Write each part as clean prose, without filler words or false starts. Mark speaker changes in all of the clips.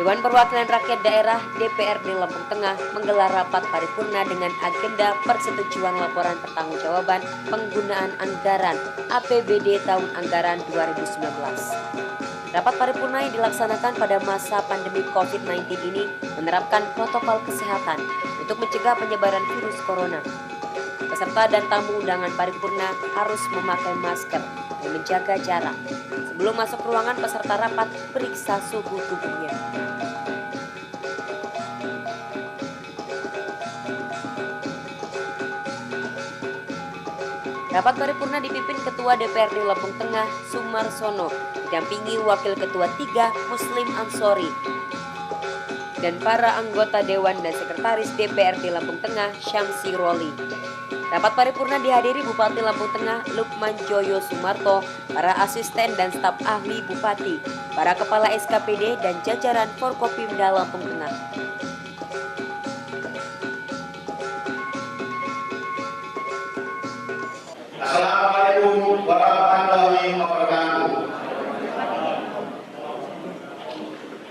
Speaker 1: Dewan Perwakilan Rakyat Daerah DPRD Lampung Tengah menggelar rapat paripurna dengan agenda persetujuan laporan pertanggungjawaban penggunaan anggaran APBD tahun anggaran 2019. Rapat paripurna yang dilaksanakan pada masa pandemi COVID-19 ini menerapkan protokol kesehatan untuk mencegah penyebaran virus corona. Peserta dan tamu undangan paripurna harus memakai masker dan menjaga jarak. Sebelum masuk ruangan, peserta rapat periksa suhu tubuhnya. Rapat paripurna dipimpin Ketua DPRD Lampung Tengah Sumarsono, didampingi Wakil Ketua 3 Muslim Ansori, dan para anggota Dewan dan Sekretaris DPRD Lampung Tengah Syamsi Roli. Rapat paripurna dihadiri Bupati Lampung Tengah Lukman Joyo Sumarto, para asisten dan staf ahli Bupati, para kepala SKPD dan jajaran Forkopimda Lampung Tengah.
Speaker 2: Assalamualaikum warahmatullahi wabarakatuh.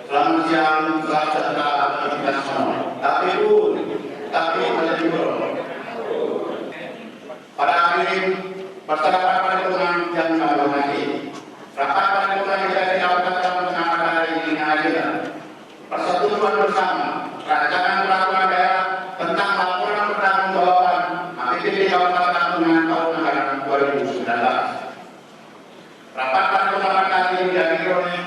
Speaker 2: Selamat siang, selamat sejahtera bagi kita semua. Tapi berjubel. Pada hari ini bersama paripurna yang kami hormati, rapat paripurna yang dilakukan pada hari ini adalah persetujuan bersama rancangan peraturan daerah tentang laporan pertanggungjawaban APBD Kabupaten Lampung tahun anggaran 2019. Rapat paripurna kali ini dihadiri oleh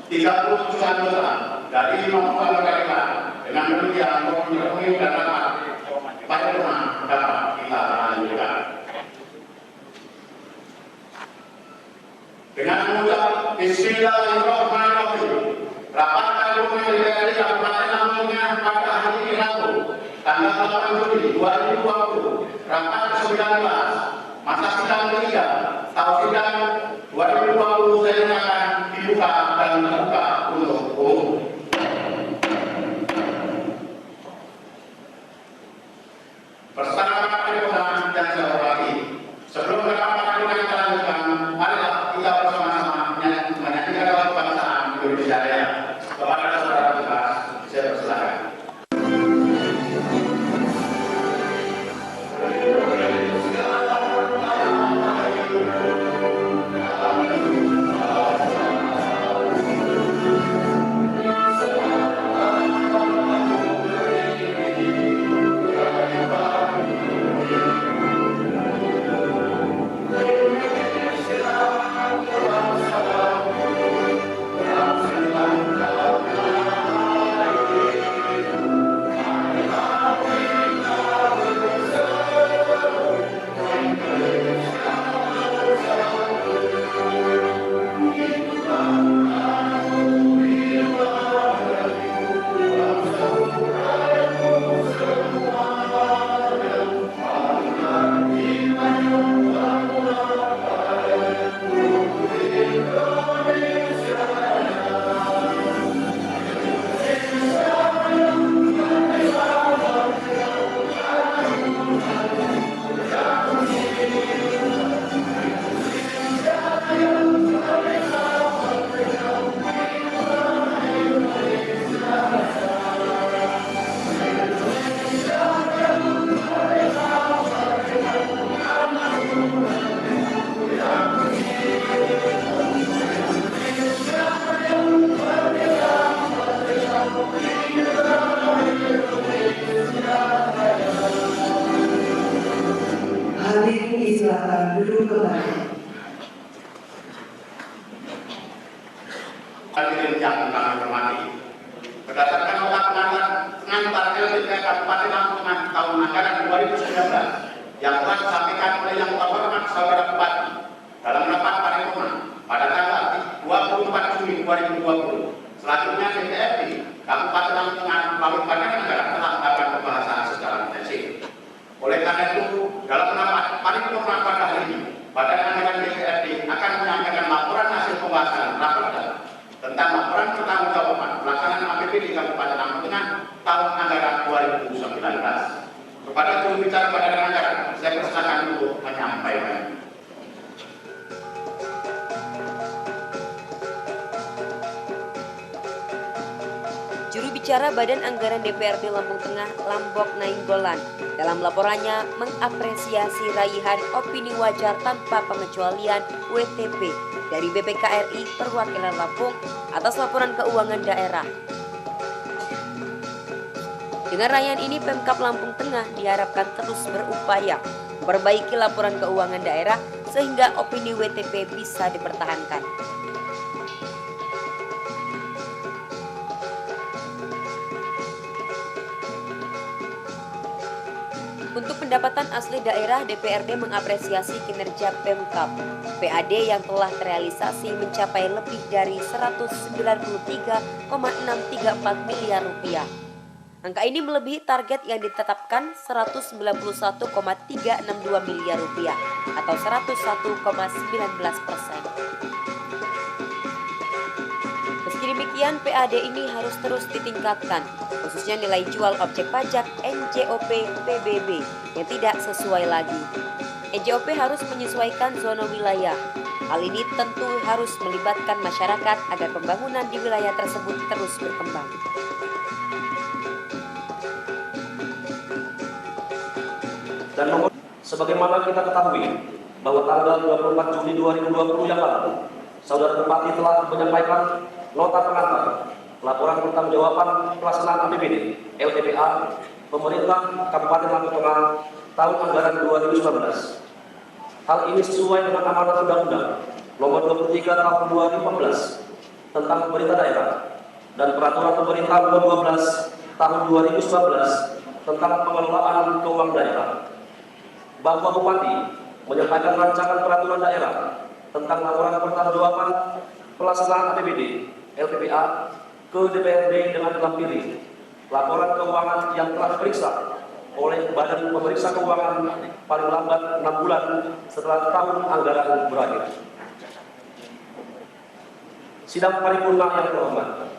Speaker 2: 37 anggota dari 50 negara. Dengan demikian, pemilu dan rapat paripurna dapat kita lanjutkan. Dengan mengucap Bismillahirrahmanirrahim, rapat paripurna DPRD Kabupaten Lampung pada hari ini Rabu, tanggal 8 Juli 2020, rapat ke-19, masa sidang ketiga, tahun sidang 2020 saya nyatakan dibuka dan terbuka untuk umum. Bersama paripurna yang saya hormati, sebelum rapat paripurna kita lanjutkan, marilah kita bersama-sama menyanyikan lagu kebangsaan Indonesia Raya. Kepada saudara tugas, saya persilakan.
Speaker 3: Hadirin silakan duduk kembali.
Speaker 2: Hadirin yang kami hormati, berdasarkan nota pengantar LPK Kabupaten Lampung tahun anggaran 2019 yang telah disampaikan oleh yang terhormat Saudara Bupati dalam rapat paripurna pada tanggal 24 Juni 2020. Selanjutnya DPRD Kabupaten Lampung melalui Badan Anggaran telah melakukan pembahasan secara intensif. Oleh karena itu, dalam rapat paripurna pada hari ini, Badan Anggaran DPRD akan menyampaikan laporan hasil pembahasan rapat tentang laporan pertanggungjawaban pelaksanaan APBD Kabupaten Lampung Tengah tahun anggaran 2019. Kepada juru bicara Badan Anggaran, saya persilakan untuk menyampaikan.
Speaker 1: Juru bicara Badan Anggaran DPRD Lampung Tengah, Lambok Nainggolan, dalam laporannya mengapresiasi raihan opini wajar tanpa pengecualian WTP dari BPKRI Perwakilan Lampung atas laporan keuangan daerah. Dengan raihan ini, Pemkab Lampung Tengah diharapkan terus berupaya memperbaiki laporan keuangan daerah sehingga opini WTP bisa dipertahankan. Untuk pendapatan asli daerah, DPRD mengapresiasi kinerja Pemkab. PAD yang telah terrealisasi mencapai lebih dari 193,634 miliar rupiah. Angka ini melebihi target yang ditetapkan 191,362 miliar rupiah atau 101,19%. Meski demikian, PAD ini harus terus ditingkatkan, khususnya nilai jual objek pajak NJOP PBB yang tidak sesuai lagi. NJOP harus menyesuaikan zona wilayah. Hal ini tentu harus melibatkan masyarakat agar pembangunan di wilayah tersebut terus berkembang.
Speaker 4: Dan sebagaimana kita ketahui bahwa tanggal 24 Juli 2020 yang lalu, Saudara Bupati telah menyampaikan nota pengantar laporan pertanggungjawaban pelaksanaan APBD LPPA pemerintah Kabupaten Lampung Tengah tahun anggaran 2019. Hal ini sesuai dengan amanat Undang-Undang Nomor 23 Tahun 2014 tentang pemerintah daerah dan Peraturan Pemerintah Nomor 12 Tahun 2019 tentang pengelolaan keuangan daerah. Bahwa Bupati menyampaikan rancangan peraturan daerah tentang laporan pertanggungjawaban pelaksanaan APBD LPPA ke DPRD dengan dilampiri laporan keuangan yang telah diperiksa oleh Badan Pemeriksa Keuangan paling lambat 6 bulan setelah tahun anggaran berakhir. Sidang paripurna yang terhormat,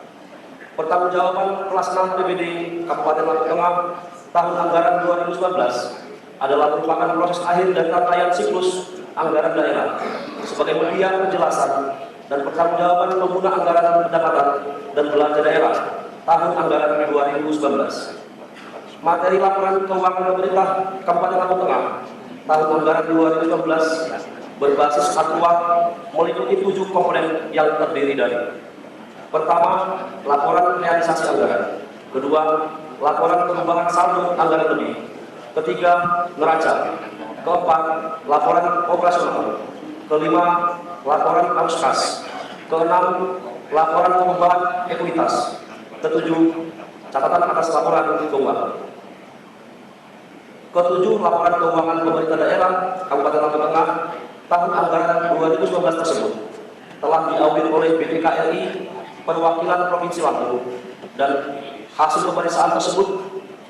Speaker 4: pertanggungjawaban pelaksanaan APBD Kabupaten Lampung Tengah tahun anggaran 2019 adalah merupakan proses akhir dari rangkaian siklus anggaran daerah sebagai media penjelasan dan pertanggungjawaban pengguna anggaran pendapatan dan belanja daerah tahun anggaran 2019. Materi laporan keuangan pemerintah Kabupaten Lampung Tengah tahun anggaran 2019 berbasis aktual meliputi 7 komponen yang terdiri dari: pertama, laporan realisasi anggaran; kedua, laporan pengembangan saldo anggaran lebih; ketiga, neraca; keempat, laporan operasional; kelima, laporan arus kas; keenam, laporan pengembangan ekuitas; ketujuh, catatan atas laporan keuangan; ketujuh, laporan keuangan pemerintah daerah Kabupaten Lampung Tengah tahun anggaran 2019 tersebut telah diaudit oleh BPKRI Perwakilan Provinsi Lampung dan hasil pemeriksaan tersebut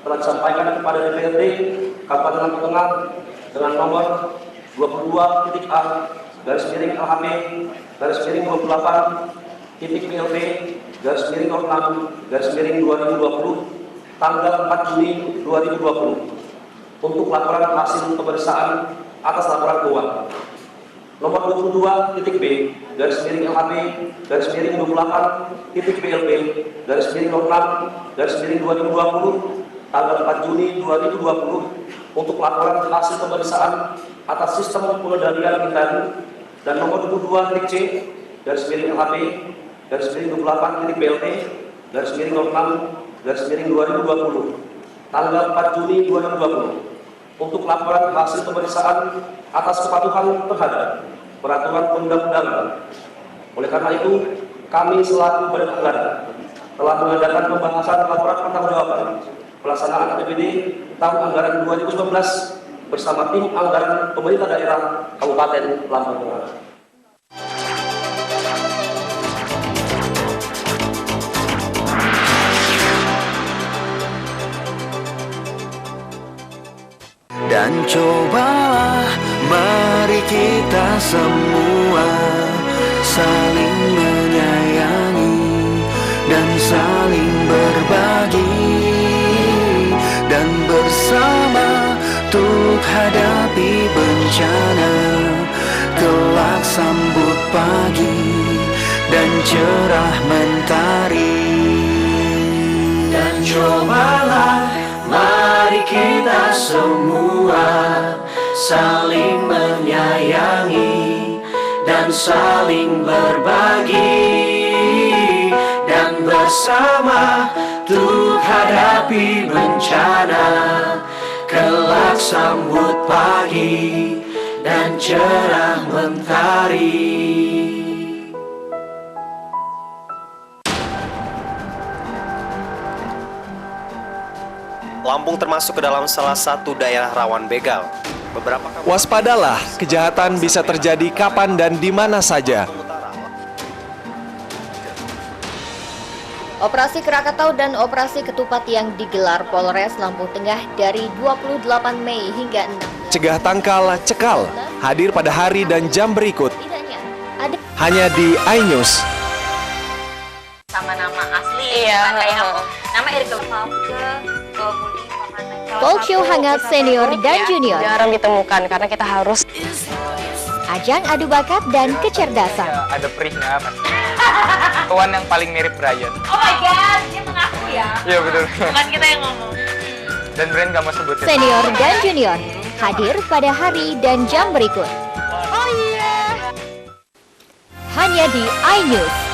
Speaker 4: telah disampaikan kepada DPRD Kabupaten Lampung Tengah dengan nomor 22-LHP-LP-PLP-06-2020 tanggal 4 Juni 2020 untuk laporan hasil pemeriksaan atas laporan keuangan. Nomor 22-B-28-PLP-06-2020 tanggal 4 Juni 2020 untuk laporan hasil pemeriksaan atas sistem pengendalian intern, dan nomor 22-C-28-PLP-06-2020 tanggal 4 Juni 2020 untuk laporan hasil pemeriksaan atas kepatuhan terhadap peraturan perundang-undangan. Oleh karena itu, kami selaku Badan Anggaran telah mengadakan pembahasan laporan pertanggungjawaban pelaksanaan APBD tahun anggaran 2019 bersama tim anggaran pemerintah daerah Kabupaten Lampung Tengah.
Speaker 5: Dan cobalah mari kita semua saling menyayangi dan saling berbagi, dan bersama untuk hadapi bencana, kelak sambut pagi dan cerah mentari. cobalah mari kita semua saling menyayangi dan saling berbagi, dan bersama untuk hadapi bencana, kelak sambut pagi dan cerah mentari.
Speaker 6: Lampung termasuk ke dalam salah satu daerah rawan begal.
Speaker 7: Waspadalah, kejahatan bisa terjadi kapan dan di mana saja.
Speaker 8: Operasi Krakatau dan Operasi Ketupat yang digelar Polres Lampung Tengah dari 28 Mei hingga 6.
Speaker 7: Cegah tangkal, cekal, hadir pada hari dan jam berikut. Hanya di iNews.
Speaker 9: Sama nama asli, kayak aku, nama Erika
Speaker 8: Talk show hangat senior dan junior.
Speaker 9: jarang ditemukan karena kita harus
Speaker 8: Ajang adu bakat dan kecerdasan.
Speaker 10: Ada perihnya pasti. Kawan yang paling mirip Brian.
Speaker 9: Oh my god, dia mengaku ya.
Speaker 10: Iya betul.
Speaker 9: Bukan kita yang ngomong.
Speaker 10: Dan Brian gak mau sebutin.
Speaker 8: Senior dan junior hadir pada hari dan jam berikut.
Speaker 9: Oh iya.
Speaker 8: Hanya di iNews.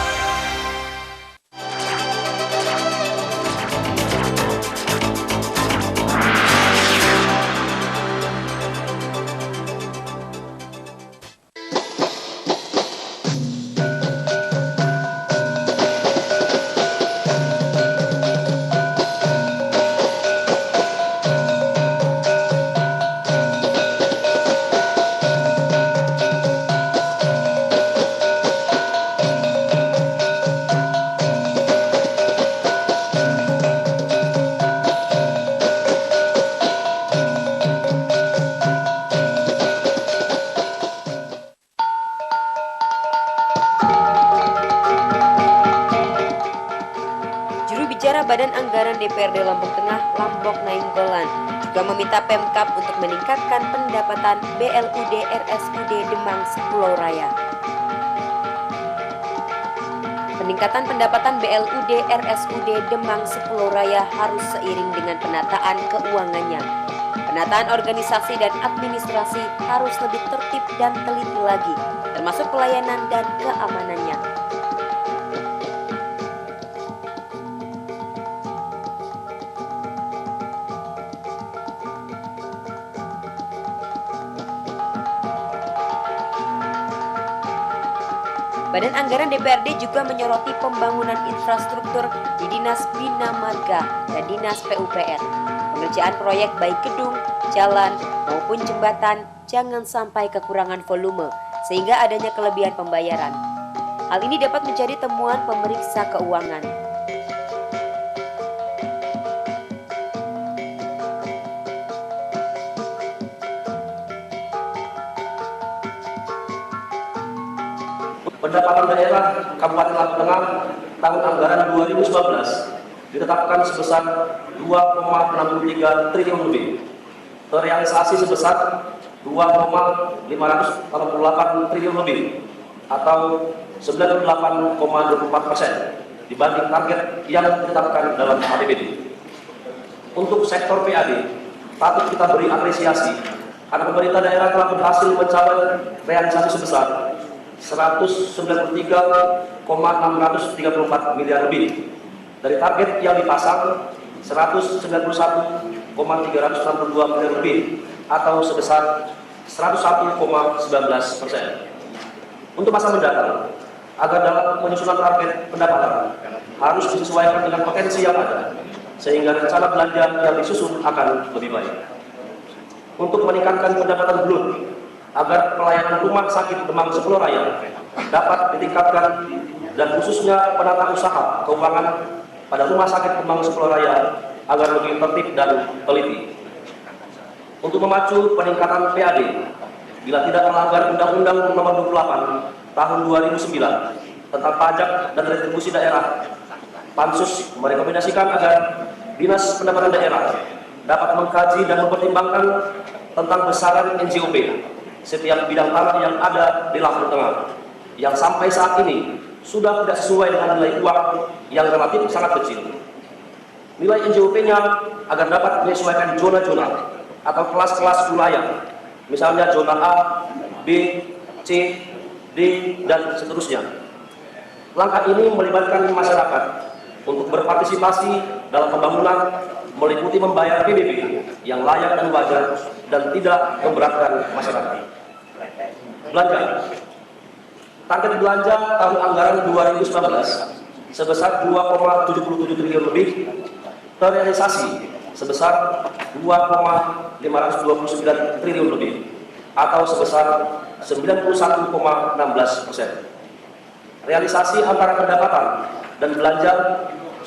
Speaker 1: Juru bicara Badan Anggaran DPRD Lampung Tengah, Lambok Nainggolan, juga meminta Pemkab untuk meningkatkan pendapatan BLUD RSUD Demang Pulau Raya. Peningkatan pendapatan BLUD RSUD Demang Pulau Raya harus seiring dengan penataan keuangannya. Penataan organisasi dan administrasi harus lebih tertib dan teliti lagi, termasuk pelayanan dan keamanannya. Badan Anggaran DPRD juga menyoroti pembangunan infrastruktur di Dinas Bina Marga dan Dinas PUPR. Pengerjaan proyek baik gedung, jalan, maupun jembatan jangan sampai kekurangan volume sehingga adanya kelebihan pembayaran. Hal ini dapat menjadi temuan pemeriksa keuangan.
Speaker 4: Pendapatan daerah Kabupaten Lampung Tengah tahun anggaran 2019 ditetapkan sebesar 2,63 triliun lebih, terrealisasi sebesar 2,588 triliun lebih atau 98,24% dibanding target yang ditetapkan dalam APBD. Untuk sektor PAD, patut kita beri apresiasi karena pemerintah daerah telah berhasil mencapai realisasi sebesar 193,634 miliar lebih dari target yang dipasang 191,362 miliar lebih atau sebesar 101,19%. Untuk masa mendatang, agar dalam penyusunan target pendapatan harus disesuaikan dengan potensi yang ada, sehingga rencana belanja yang disusun akan lebih baik. Untuk meningkatkan pendapatan belut, agar pelayanan rumah sakit Demang Pulau Raya dapat ditingkatkan dan khususnya penata usaha keuangan pada rumah sakit Demang Pulau Raya agar lebih tertib dan teliti. Untuk memacu peningkatan PAD, bila tidak melanggar Undang-Undang Nomor 28 Tahun 2009 tentang pajak dan retribusi daerah, Pansus merekomendasikan agar Dinas Pendapatan Daerah dapat mengkaji dan mempertimbangkan tentang besaran NJOP setiap bidang tanah yang ada di Lampung Tengah, yang sampai saat ini sudah tidak sesuai dengan nilai uang yang relatif sangat kecil. Nilai NJOP-nya agar dapat menyesuaikan zona-zona atau kelas-kelas wilayah, misalnya zona A, B, C, D, dan seterusnya. Langkah ini melibatkan masyarakat untuk berpartisipasi dalam pembangunan, meliputi membayar PBB yang layak dan wajar dan tidak memberatkan masyarakat. Belanja. Target belanja tahun anggaran 2019 sebesar 2,77 triliun lebih, terrealisasi sebesar 2,529 triliun lebih atau sebesar 91,16%. Realisasi antara pendapatan dan belanja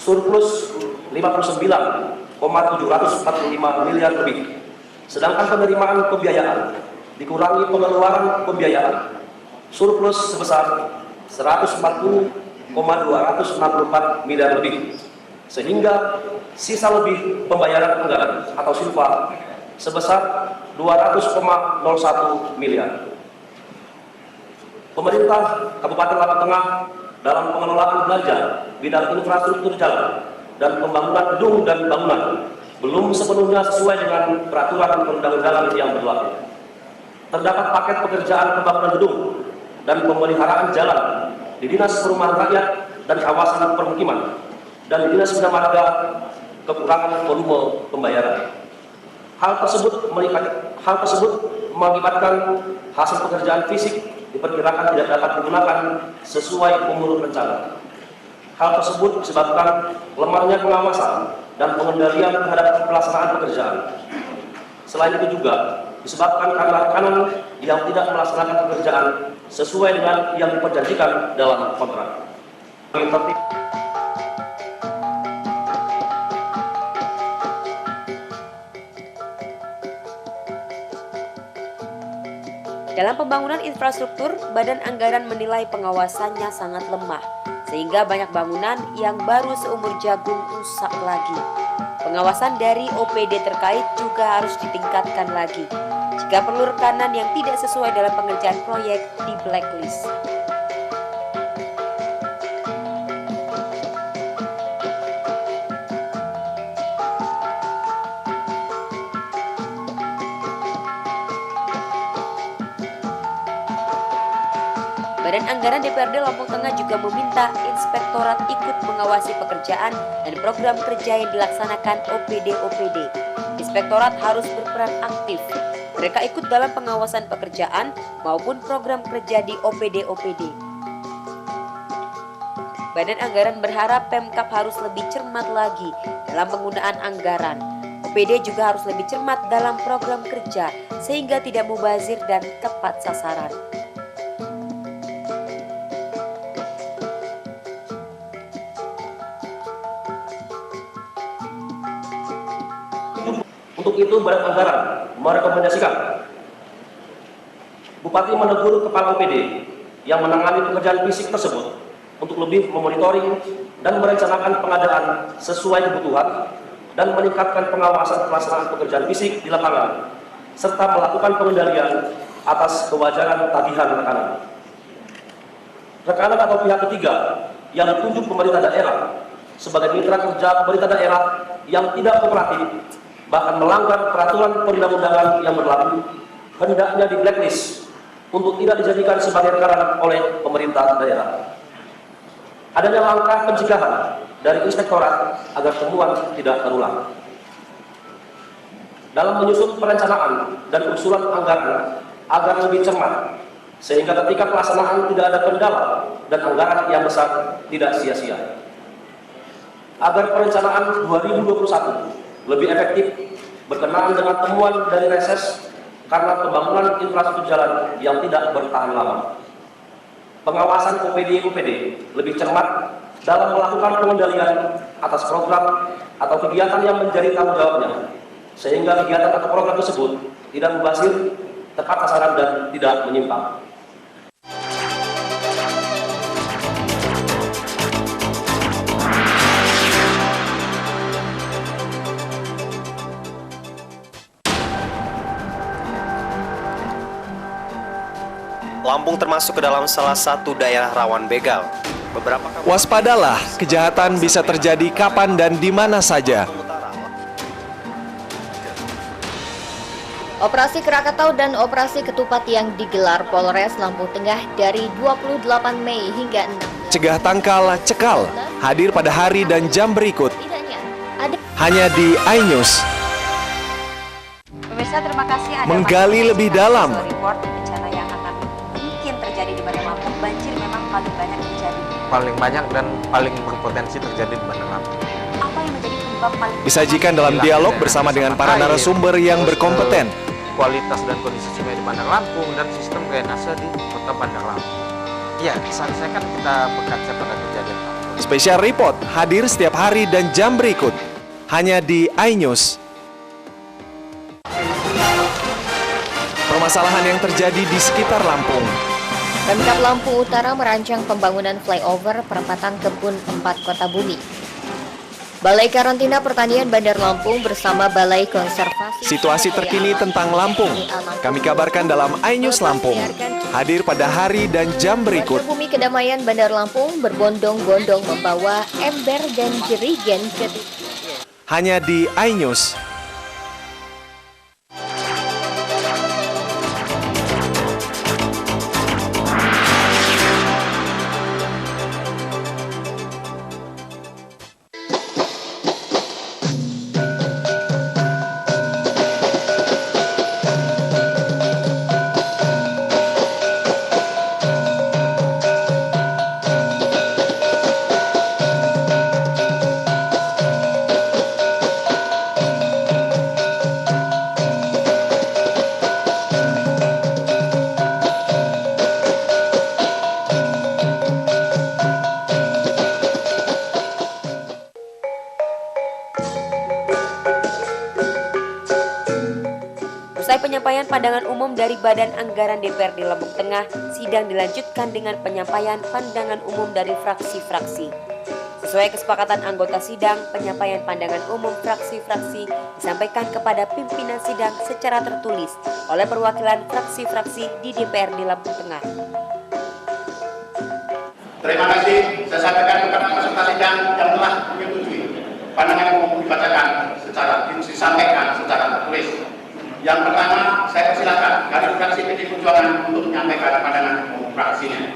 Speaker 4: surplus 59,745 miliar lebih, sedangkan penerimaan pembiayaan dikurangi pengeluaran pembiayaan surplus sebesar 140,264 miliar lebih, sehingga sisa lebih pembayaran anggaran atau silpa sebesar 200,01 miliar. Pemerintah Kabupaten Lampung Tengah dalam pengelolaan belanja bidang infrastruktur jalan dan pembangunan gedung dan bangunan belum sepenuhnya sesuai dengan peraturan perundang-undangan yang berlaku. Terdapat paket pekerjaan pembangunan gedung dan pemeliharaan jalan di Dinas Perumahan Rakyat dan Kawasan Permukiman dan di Dinas Bina Marga kekurangan volume pembayaran. Hal tersebut mengakibatkan hasil pekerjaan fisik diperkirakan tidak dapat digunakan sesuai umur rencana. Hal tersebut disebabkan lemahnya pengawasan dan pengendalian terhadap pelaksanaan pekerjaan. Selain itu juga disebabkan karena rekanan yang tidak melaksanakan pekerjaan sesuai dengan yang diperjanjikan dalam kontrak.
Speaker 1: Dalam pembangunan infrastruktur, Badan Anggaran menilai pengawasannya sangat lemah, sehingga banyak bangunan yang baru seumur jagung rusak lagi. Pengawasan dari OPD terkait juga harus ditingkatkan lagi. Jika perlu rekanan yang tidak sesuai dalam pengerjaan proyek di blacklist. Badan Anggaran DPRD Lampung Tengah juga meminta Inspektorat ikut mengawasi pekerjaan dan program kerja yang dilaksanakan OPD-OPD. Inspektorat harus berperan aktif. Mereka ikut dalam pengawasan pekerjaan maupun program kerja di OPD-OPD. Badan Anggaran berharap Pemkab harus lebih cermat lagi dalam penggunaan anggaran. OPD juga harus lebih cermat dalam program kerja sehingga tidak mubazir dan tepat sasaran.
Speaker 4: Untuk itu, Badan Anggaran merekomendasikan Bupati menegur Kepala OPD yang menangani pekerjaan fisik tersebut untuk lebih memonitoring dan merencanakan pengadaan sesuai kebutuhan dan meningkatkan pengawasan pelaksanaan pekerjaan fisik di lapangan, serta melakukan pengendalian atas kewajaran tagihan rekanan. Rekanan atau pihak ketiga yang ditunjuk pemerintah daerah sebagai mitra kerja pemerintah daerah yang tidak kooperatif bahkan melanggar peraturan perundang-undangan yang berlaku, hendaknya di blacklist untuk tidak dijadikan sebagai rekanan oleh pemerintah daerah. Adanya langkah pencegahan dari Inspektorat agar temuan tidak terulang. Dalam menyusun perencanaan dan usulan anggaran agar lebih cermat, sehingga ketika pelaksanaan tidak ada kendala dan anggaran yang besar tidak sia-sia. Agar perencanaan 2021 lebih efektif berkenaan dengan temuan dari reses karena pembangunan infrastruktur jalan yang tidak bertahan lama. Pengawasan OPD-OPD lebih cermat dalam melakukan pengendalian atas program atau kegiatan yang menjadi tanggung jawabnya, sehingga kegiatan atau program tersebut tidak mubazir, tepat sasaran dan tidak menyimpang.
Speaker 6: Lampung termasuk ke dalam salah satu daerah rawan begal.
Speaker 7: Waspadalah, kejahatan bisa terjadi kapan dan di mana saja.
Speaker 8: Operasi Krakatau dan Operasi Ketupat yang digelar Polres Lampung Tengah dari 28 Mei hingga 6.
Speaker 7: Cegah tangkal, cekal, hadir pada hari dan jam berikut. Hanya di iNews.
Speaker 1: Pemirsa, terima kasih Anda
Speaker 7: Menggali lebih dalam.
Speaker 1: Report bencana yang akan mungkin terjadi di Bandar Lampung. Banjir memang paling banyak terjadi.
Speaker 11: Paling banyak dan paling berpotensi terjadi di Bandar Lampung.
Speaker 1: Apa yang menjadi penyebab paling
Speaker 7: Disajikan dalam dialog bersama dengan para narasumber yang berkompeten.
Speaker 11: Kualitas dan kondisi sungai di Bandar Lampung dan sistem drainase di Kota Bandar Lampung. Ya, selesaikan kita berkaca pada kejadian.
Speaker 7: Spesial report hadir setiap hari dan jam berikut. Hanya di iNews. Permasalahan yang terjadi di sekitar Lampung.
Speaker 8: Pemkab Lampung Utara merancang pembangunan flyover perempatan Kebun 4 Kota Bumi. Balai Karantina Pertanian Bandar Lampung bersama Balai Konservasi
Speaker 7: Situasi terkini tentang Lampung kami kabarkan dalam iNews Lampung. Hadir pada hari dan jam berikut.
Speaker 8: Bumi Kedamaian Bandar Lampung berbondong-bondong membawa ember dan jerigen ke
Speaker 7: Hanya di iNews.
Speaker 1: Usai penyampaian pandangan umum dari Badan Anggaran DPRD Lampung Tengah, sidang dilanjutkan dengan penyampaian pandangan umum dari fraksi-fraksi. Sesuai kesepakatan anggota sidang, penyampaian pandangan umum fraksi-fraksi disampaikan kepada pimpinan sidang secara tertulis oleh perwakilan fraksi-fraksi di DPRD Lampung Tengah.
Speaker 2: Terima kasih saya sampaikan kepada peserta sidang yang telah menyetujui pandangan umum disampaikan secara tertulis. Yang pertama, saya persilakan dari fraksi PD Perjuangan untuk menyampaikan pandangan umum fraksinya.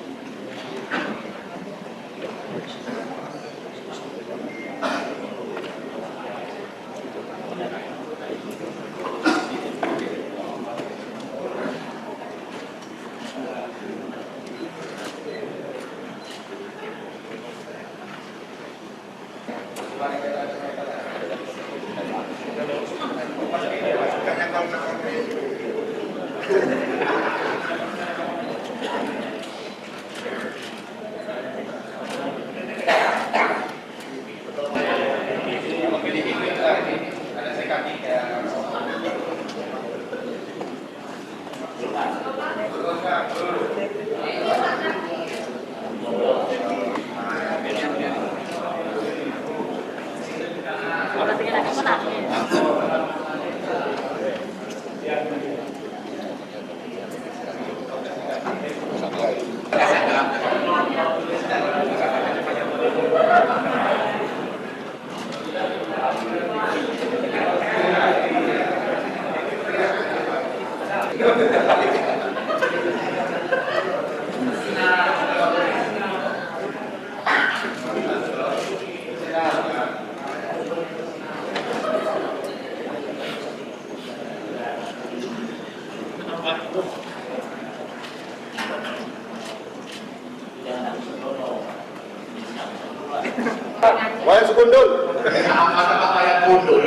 Speaker 12: Wayang Sukundul.
Speaker 2: Apa yang gundul?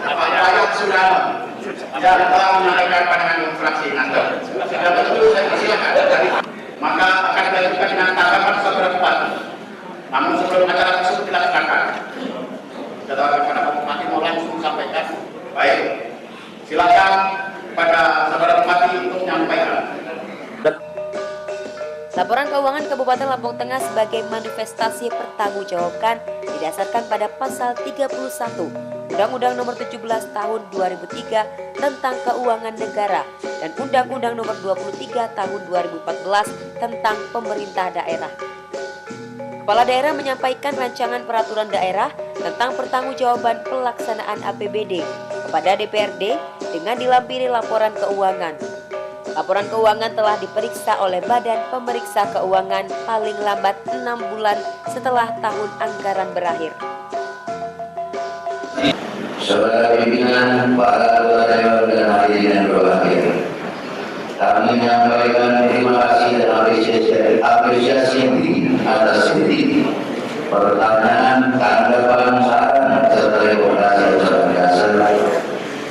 Speaker 2: Apa yang sudah yang telah menyampaikan pandangan fraksi Anda. Sudah betul saya persilakan. Maka akan dilanjutkan dengan tanggapan saudara bupati. Namun sebelum acara tersebut dilaksanakan, saudara kepada bupati mau langsung sampaikan. Baik, silakan pada saudara bupati untuk menyampaikan.
Speaker 1: Laporan keuangan Kabupaten Lampung Tengah sebagai manifestasi pertanggungjawabkan didasarkan pada pasal 31 Undang-Undang Nomor 17 Tahun 2003 tentang Keuangan Negara dan Undang-Undang Nomor 23 Tahun 2014 tentang Pemerintah Daerah. Kepala daerah menyampaikan rancangan peraturan daerah tentang pertanggungjawaban pelaksanaan APBD kepada DPRD dengan dilampiri laporan keuangan. Laporan keuangan telah diperiksa oleh Badan Pemeriksa Keuangan paling lambat 6 bulan setelah tahun anggaran berakhir.
Speaker 12: Saudara pimpinan, para anggota dewan dan hadirin yang berbahagia, kami menyampaikan terima kasih dan apresiasi atas kritik, pertanyaan, tanggapan, saran, serta rekomendasi usulan dasar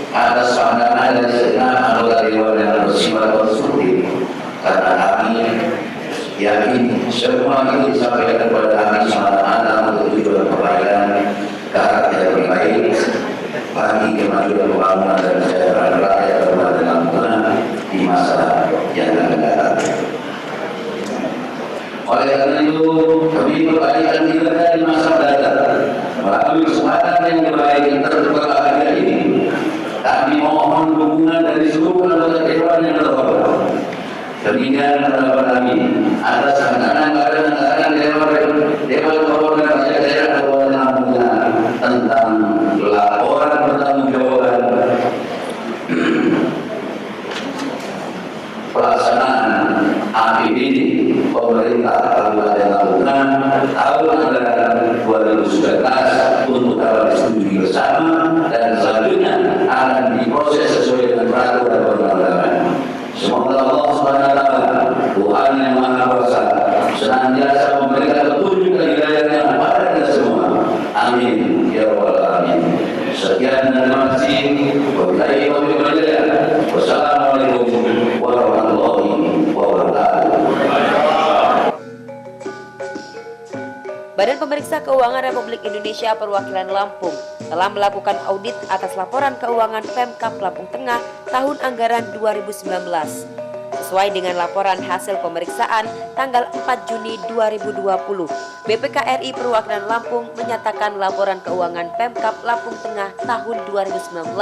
Speaker 12: atas pandangan dari segenap anggota dewan yang bersifat konstruktif, karena kami yakin semua itu disampaikan kepada kami semata-mata untuk tujuan kebaikan ke arah yang lebih baik bagi kemajuan pembangunan dan kesejahteraan rakyat Kabupaten Lampung Tengah di masa yang akan datang. Oleh karena itu, kami berbaikan kita di masa mendatang melalui kesempatan yang terbaik yang terbuka hari ini. Kami mohon dukungan dari seluruh anggota dewan yang terhormat. Demikian harapan kami atas anggaran dewan perwakilan rakyat daerah Kabupaten Lampung Tengah tentang laporan pertanggungjawaban pelaksanaan APBD pemerintah Kabupaten Lampung Tengah tahun anggaran 2019 untuk dapat disetujui bersama dan selanjutnya akan diproses sesuai dengan peraturan perundang-undangan. Semoga Allah SWT, Tuhan yang Maha Kuasa, senantiasa memberikan petunjuk dan hidayahnya kepada kita semua. Amin ya rabbal alamin. Sekian dan terima kasih. Wabillahi taufiq wal hidayah. Wassalamualaikum warahmatullahi wabarakatuh.
Speaker 1: Badan Pemeriksa Keuangan Republik Indonesia Perwakilan Lampung telah melakukan audit atas laporan keuangan Pemkab Lampung Tengah tahun anggaran 2019. Sesuai dengan laporan hasil pemeriksaan tanggal 4 Juni 2020, BPK RI Perwakilan Lampung menyatakan laporan keuangan Pemkab Lampung Tengah tahun 2019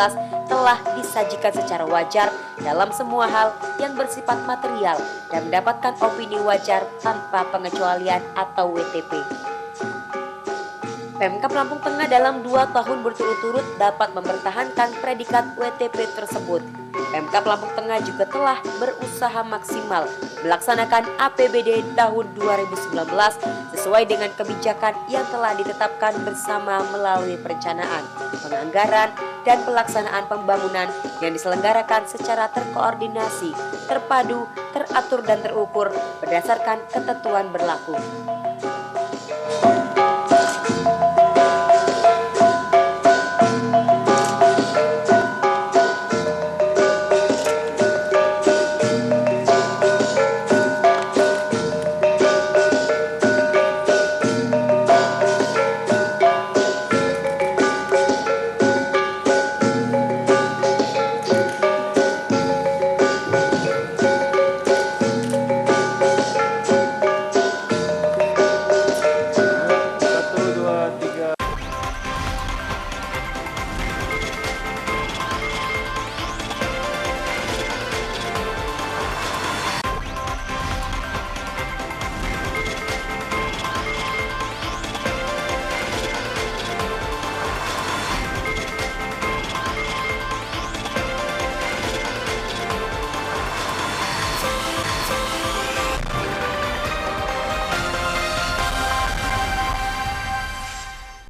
Speaker 1: telah disajikan secara wajar dalam semua hal yang bersifat material dan mendapatkan opini wajar tanpa pengecualian atau WTP. Pemkab Lampung Tengah dalam 2 tahun berturut-turut dapat mempertahankan predikat WTP tersebut. Pemkab Lampung Tengah juga telah berusaha maksimal melaksanakan APBD tahun 2019 sesuai dengan kebijakan yang telah ditetapkan bersama melalui perencanaan, penganggaran, dan pelaksanaan pembangunan yang diselenggarakan secara terkoordinasi, terpadu, teratur, dan terukur berdasarkan ketentuan berlaku.